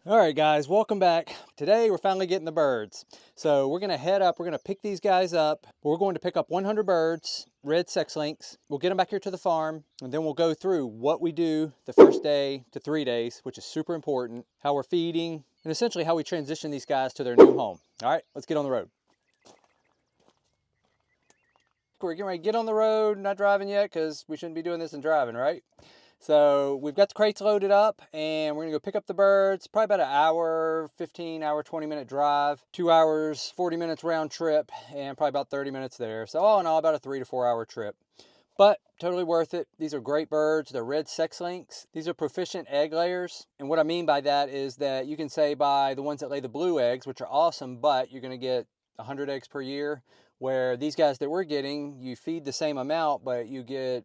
All right, guys, welcome back. Today we're finally getting the birds. So we're gonna head up, we're gonna pick these guys up. We're going to pick up 100 birds, red sex links. We'll get them back here to the farm, and then we'll go through what we do the first day to 3 days, which is super important, how we're feeding, and essentially how we transition these guys to their new home. All right, let's get on the road. We're getting ready to get on the road, not driving yet because we shouldn't be doing this and driving, right? So we've got the crates loaded up and we're gonna go pick up the birds, probably about an hour, 15 hour, 20-minute drive, 2 hours, 40 minutes round trip, and probably about 30 minutes there. So all in all, about a 3 to 4 hour trip. But totally worth it. These are great birds. They're red sex links. These are proficient egg layers. And what I mean by that is that you can say by the ones that lay the blue eggs, which are awesome, but you're gonna get 100 eggs per year, where these guys that we're getting, you feed the same amount, but you get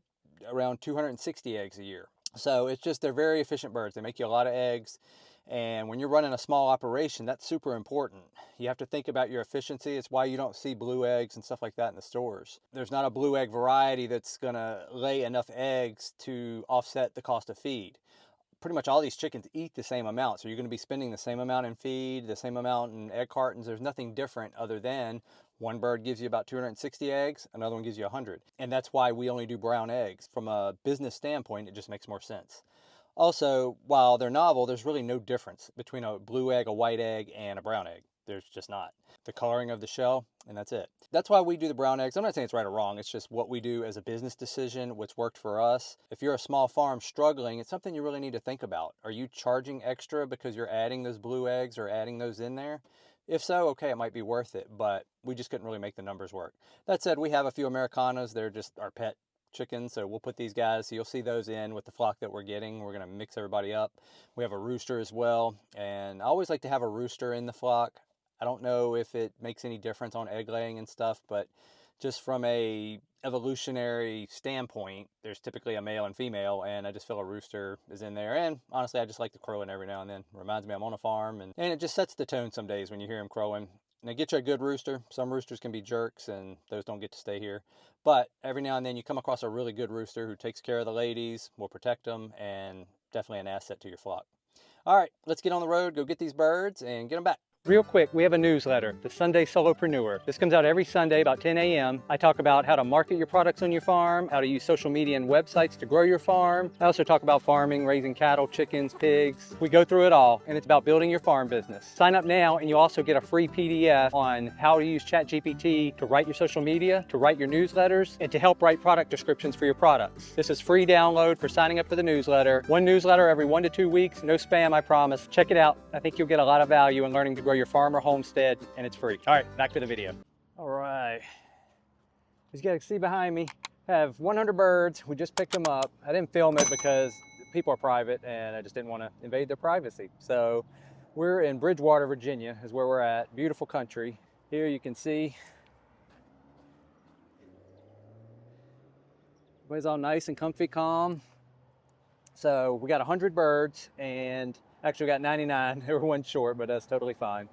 around 260 eggs a year. So it's just, they're very efficient birds. They make you a lot of eggs. And when you're running a small operation, that's super important. You have to think about your efficiency. It's why you don't see blue eggs and stuff like that in the stores. There's not a blue egg variety that's gonna lay enough eggs to offset the cost of feed. Pretty much all these chickens eat the same amount. So you're gonna be spending the same amount in feed, the same amount in egg cartons. There's nothing different other than one bird gives you about 260 eggs, another one gives you 100. And that's why we only do brown eggs. From a business standpoint, it just makes more sense. Also, while they're novel, there's really no difference between a blue egg, a white egg, and a brown egg. There's just not. The coloring of the shell, and that's it. That's why we do the brown eggs. I'm not saying it's right or wrong. It's just what we do as a business decision, what's worked for us. If you're a small farm struggling, it's something you really need to think about. Are you charging extra because you're adding those blue eggs or adding those in there? If so, okay, it might be worth it, but we just couldn't really make the numbers work. That said, we have a few Americanos. They're just our pet chickens, so we'll put these guys, so you'll see those in with the flock that we're getting. We're gonna mix everybody up. We have a rooster as well, and I always like to have a rooster in the flock. I don't know if it makes any difference on egg laying and stuff, but just from a evolutionary standpoint, there's typically a male and female, and I just feel a rooster is in there. And honestly, I just like to crow in every now and then. Reminds me I'm on a farm, and it just sets the tone some days when you hear him crowing. Now get you a good rooster. Some roosters can be jerks and those don't get to stay here. But every now and then you come across a really good rooster who takes care of the ladies, will protect them, and definitely an asset to your flock. All right, let's get on the road, go get these birds and get them back. Real quick, we have a newsletter, the Sunday Solopreneur. This comes out every Sunday about 10 a.m. I talk about how to market your products on your farm, how to use social media and websites to grow your farm. I also talk about farming, raising cattle, chickens, pigs. We go through it all, and it's about building your farm business. Sign up now, and you also get a free PDF on how to use ChatGPT to write your social media, to write your newsletters, and to help write product descriptions for your products. This is free download for signing up for the newsletter. One newsletter every 1 to 2 weeks, no spam, I promise. Check it out. I think you'll get a lot of value in learning to grow your farm or homestead, and it's free. All right, back to the video. All right, as you guys see behind me, I have 100 birds. We just picked them up. I didn't film it because people are private and I just didn't want to invade their privacy. So we're in Bridgewater, Virginia is where we're at. Beautiful country. Here you can see everybody's all nice and comfy, calm. So we got 100 birds, and actually we got 99. They were one short, but that's totally fine.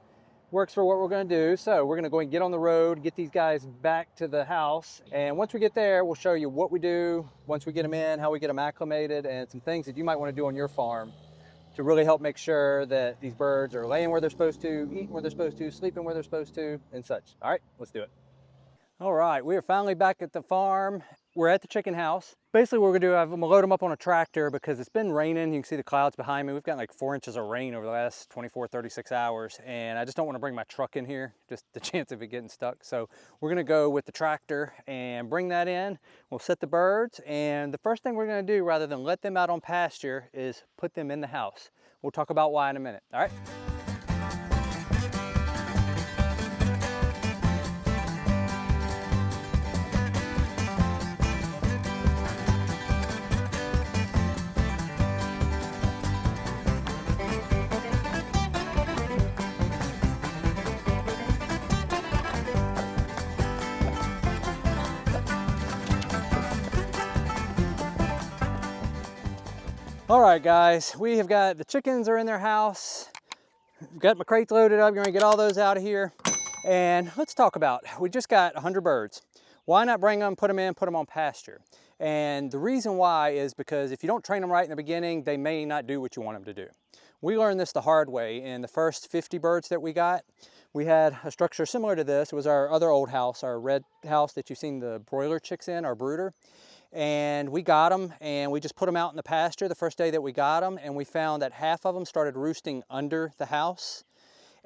Works for what we're gonna do. So we're gonna go and get on the road, get these guys back to the house. And once we get there, we'll show you what we do once we get them in, how we get them acclimated, and some things that you might wanna do on your farm to really help make sure that these birds are laying where they're supposed to, eating where they're supposed to, sleeping where they're supposed to, and such. All right, let's do it. All right, we are finally back at the farm. We're at the chicken house. Basically what we're gonna do, I'm gonna load them up on a tractor because it's been raining. You can see the clouds behind me. We've got like 4 inches of rain over the last 24, 36 hours. And I just don't wanna bring my truck in here, just the chance of it getting stuck. So we're gonna go with the tractor and bring that in. We'll set the birds. And the first thing we're gonna do, rather than let them out on pasture, is put them in the house. We'll talk about why in a minute, all right? All right, guys, we have got the chickens are in their house. We've got my crates loaded up. You're gonna get all those out of here. And let's talk about, we just got 100 birds. Why not bring them, put them in, put them on pasture? And the reason why is because if you don't train them right in the beginning, they may not do what you want them to do. We learned this the hard way. In the first 50 birds that we got, we had a structure similar to this. It was our other old house, our red house that you've seen the broiler chicks in, our brooder. And we got them and we just put them out in the pasture the first day that we got them, and we found that half of them started roosting under the house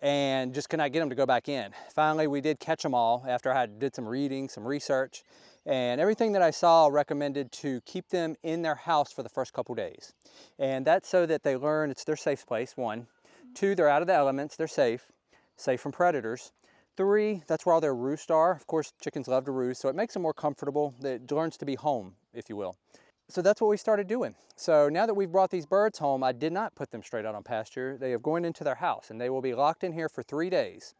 and just could not get them to go back in. Finally, we did catch them all after I did some reading, some research, and everything that I saw recommended to keep them in their house for the first couple days. And that's so that they learn it's their safe place, 1. 2, they're out of the elements, they're safe from predators. 3, that's where all their roosts are. Of course, chickens love to roost, so it makes them more comfortable. It learns to be home, if you will. So that's what we started doing. So now that we've brought these birds home, I did not put them straight out on pasture. They are going into their house and they will be locked in here for 3 days.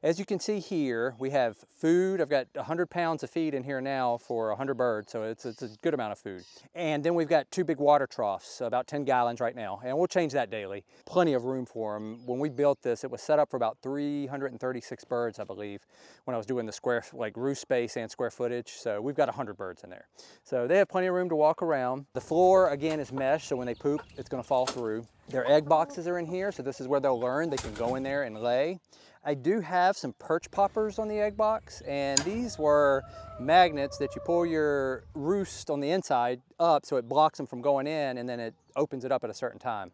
As you can see here, we have food. I've got 100 pounds of feed in here now for 100 birds, so it's a good amount of food. And then we've got 2 big water troughs, about 10 gallons right now, and we'll change that daily. Plenty of room for them. When we built this, it was set up for about 336 birds, I believe, when I was doing the square, like roost space and square footage. So we've got 100 birds in there. So they have plenty of room to walk around. The floor, again, is mesh, so when they poop, it's gonna fall through. Their egg boxes are in here, so this is where they'll learn. They can go in there and lay. I do have some perch poppers on the egg box, and these were magnets that you pull your roost on the inside up so it blocks them from going in, and then it opens it up at a certain time.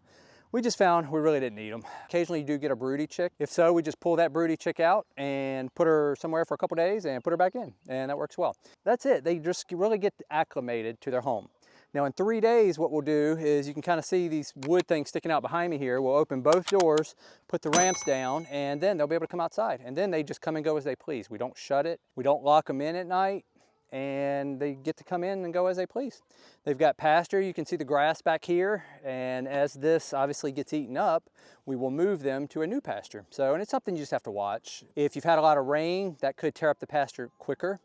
We just found we really didn't need them. Occasionally you do get a broody chick. If so, we just pull that broody chick out and put her somewhere for a couple days and put her back in, and that works well. That's it. They just really get acclimated to their home. Now in 3 days, what we'll do is, you can kind of see these wood things sticking out behind me here. We'll open both doors, put the ramps down, and then they'll be able to come outside. And then they just come and go as they please. We don't shut it. We don't lock them in at night, and they get to come in and go as they please. They've got pasture. You can see the grass back here. And as this obviously gets eaten up, we will move them to a new pasture. So, and it's something you just have to watch. If you've had a lot of rain, that could tear up the pasture quicker.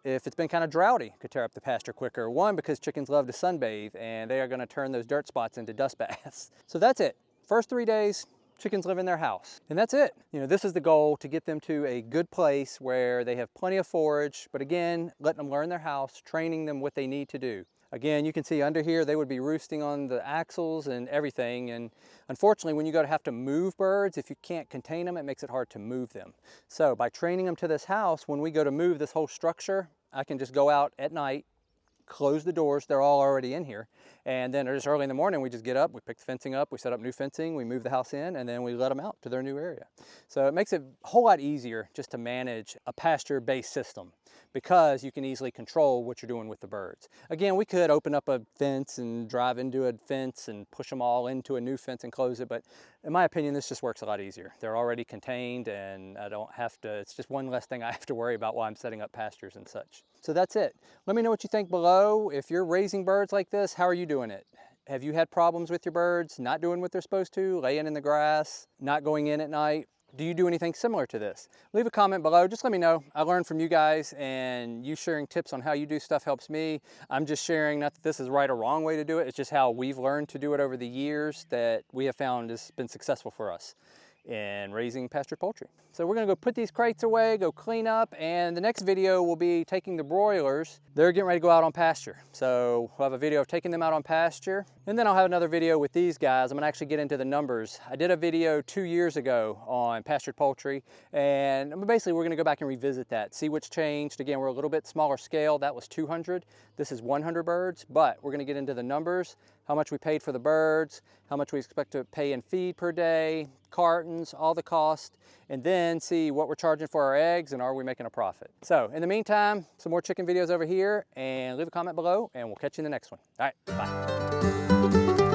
If it's been kind of droughty, it could tear up the pasture quicker. 1, because chickens love to sunbathe, and they are going to turn those dirt spots into dust baths. So that's it. First 3 days, chickens live in their house. And that's it. You know, this is the goal, to get them to a good place where they have plenty of forage, but again, letting them learn their house, training them what they need to do. Again, you can see under here, they would be roosting on the axles and everything. And unfortunately, when you go to have to move birds, if you can't contain them, it makes it hard to move them. So by training them to this house, when we go to move this whole structure, I can just go out at night, close the doors, they're all already in here. And then just early in the morning, we just get up, we pick the fencing up, we set up new fencing, we move the house in, and then we let them out to their new area. So it makes it a whole lot easier just to manage a pasture-based system, because you can easily control what you're doing with the birds. Again, we could open up a fence and drive into a fence and push them all into a new fence and close it, but in my opinion, this just works a lot easier. They're already contained, and I don't have to, it's just one less thing I have to worry about while I'm setting up pastures and such. So that's it. Let me know what you think below. If you're raising birds like this, how are you doing it? Have you had problems with your birds not doing what they're supposed to, laying in the grass, not going in at night? Do you do anything similar to this? Leave a comment below, just let me know. I learned from you guys, and you sharing tips on how you do stuff helps me. I'm just sharing, not that this is right or wrong way to do it, it's just how we've learned to do it over the years that we have found has been successful for us in raising pastured poultry. So we're gonna go put these crates away, go clean up, and the next video will be taking the broilers. They're getting ready to go out on pasture. So we'll have a video of taking them out on pasture, and then I'll have another video with these guys. I'm gonna actually get into the numbers. I did a video 2 years ago on pastured poultry, and basically we're gonna go back and revisit that, see what's changed. Again, we're a little bit smaller scale. That was 200, this is 100 birds, but we're gonna get into the numbers, how much we paid for the birds, how much we expect to pay in feed per day, cartons, all the cost, and then see what we're charging for our eggs and are we making a profit. So in the meantime, some more chicken videos over here, and leave a comment below, and we'll catch you in the next one. All right, bye.